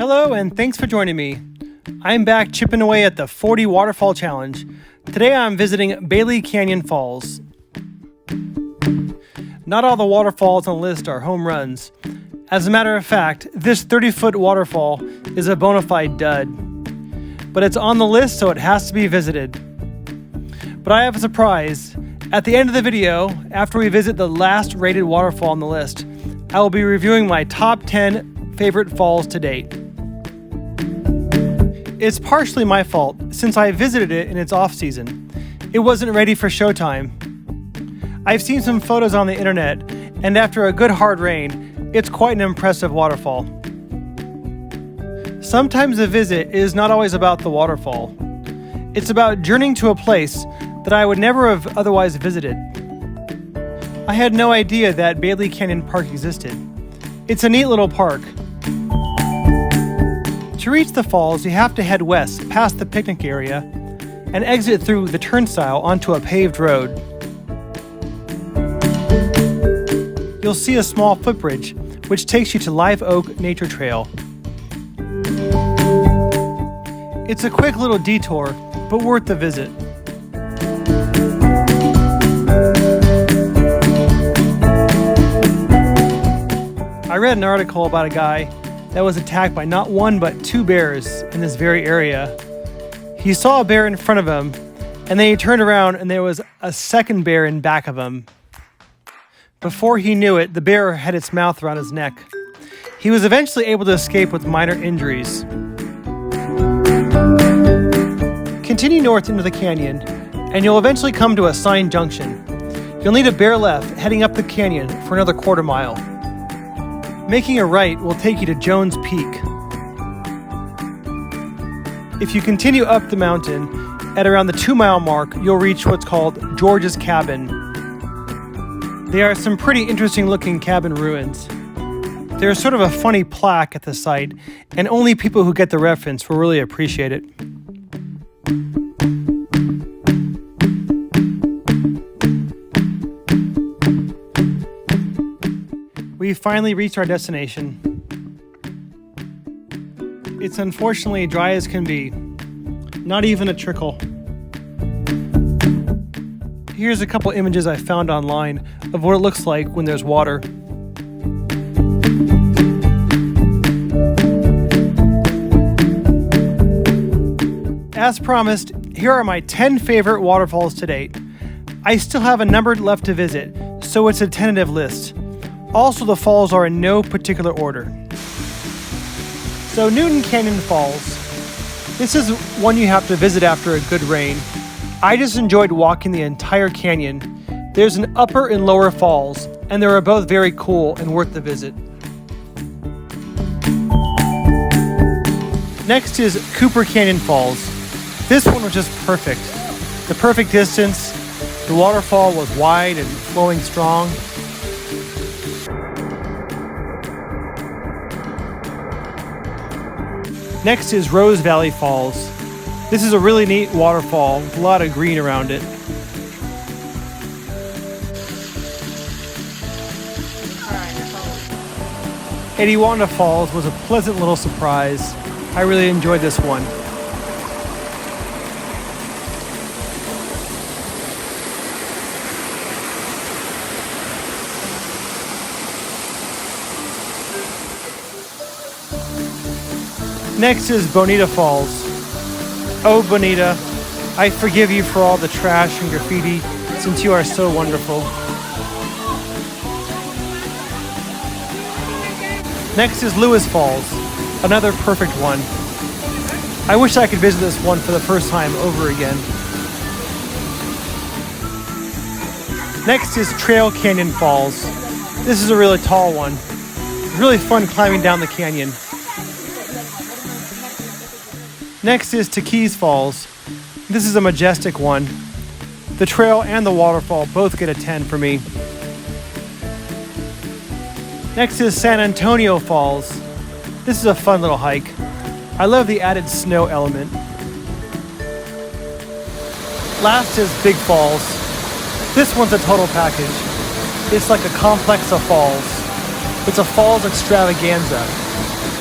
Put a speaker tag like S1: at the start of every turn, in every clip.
S1: Hello and thanks for joining me. I'm back chipping away at the 40 Waterfall Challenge. Today I'm visiting Bucquet Canyon Falls. Not all the waterfalls on the list are home runs. As a matter of fact, this 30-foot waterfall is a bona fide dud. But it's on the list, so it has to be visited. But I have a surprise. At the end of the video, after we visit the last rated waterfall on the list, I will be reviewing my top 10 favorite falls to date. It's partially my fault, since I visited it in its off-season. It wasn't ready for showtime. I've seen some photos on the internet, and after a good hard rain, it's quite an impressive waterfall. Sometimes a visit is not always about the waterfall. It's about journeying to a place that I would never have otherwise visited. I had no idea that Bucquet Canyon Park existed. It's a neat little park. To reach the falls, you have to head west past the picnic area and exit through the turnstile onto a paved road. You'll see a small footbridge which takes you to Live Oak Nature Trail. It's a quick little detour, but worth the visit. I read an article about a guy that was attacked by not one but two bears in this very area. He saw a bear in front of him, and then he turned around and there was a second bear in back of him. Before he knew it, the bear had its mouth around his neck. He was eventually able to escape with minor injuries. Continue north into the canyon, and you'll eventually come to a sign junction. You'll need a bear left heading up the canyon for another quarter mile. Making a right will take you to Jones Peak. If you continue up the mountain, at around the 2-mile mark, you'll reach what's called George's Cabin. They are some pretty interesting looking cabin ruins. There's sort of a funny plaque at the site, and only people who get the reference will really appreciate it. We finally reached our destination. It's unfortunately dry as can be. Not even a trickle. Here's a couple images I found online of what it looks like when there's water. As promised, here are my 10 favorite waterfalls to date. I still have a number left to visit, so it's a tentative list. Also, the falls are in no particular order. So, Eaton Canyon Falls. This is one you have to visit after a good rain. I just enjoyed walking the entire canyon. There's an upper and lower falls, and they are both very cool and worth the visit. Next is Cooper Canyon Falls. This one was just perfect. The perfect distance, the waterfall was wide and flowing strong. Next is Rose Valley Falls. This is a really neat waterfall with a lot of green around it. Etiwanda Falls was a pleasant little surprise. I really enjoyed this one. Next is Bonita Falls. Oh, Bonita, I forgive you for all the trash and graffiti since you are so wonderful. Next is Lewis Falls, another perfect one. I wish I could visit this one for the first time over again. Next is Trail Canyon Falls. This is a really tall one. It's really fun climbing down the canyon. Next is Tequise Falls. This is a majestic one. The trail and the waterfall both get a 10 for me. Next is San Antonio Falls. This is a fun little hike. I love the added snow element. Last is Big Falls. This one's a total package. It's like a complex of falls. It's a falls extravaganza.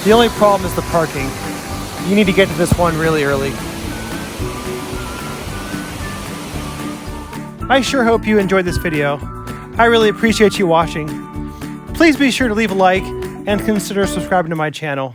S1: The only problem is the parking. You need to get to this one really early. I sure hope you enjoyed this video. I really appreciate you watching. Please be sure to leave a like and consider subscribing to my channel.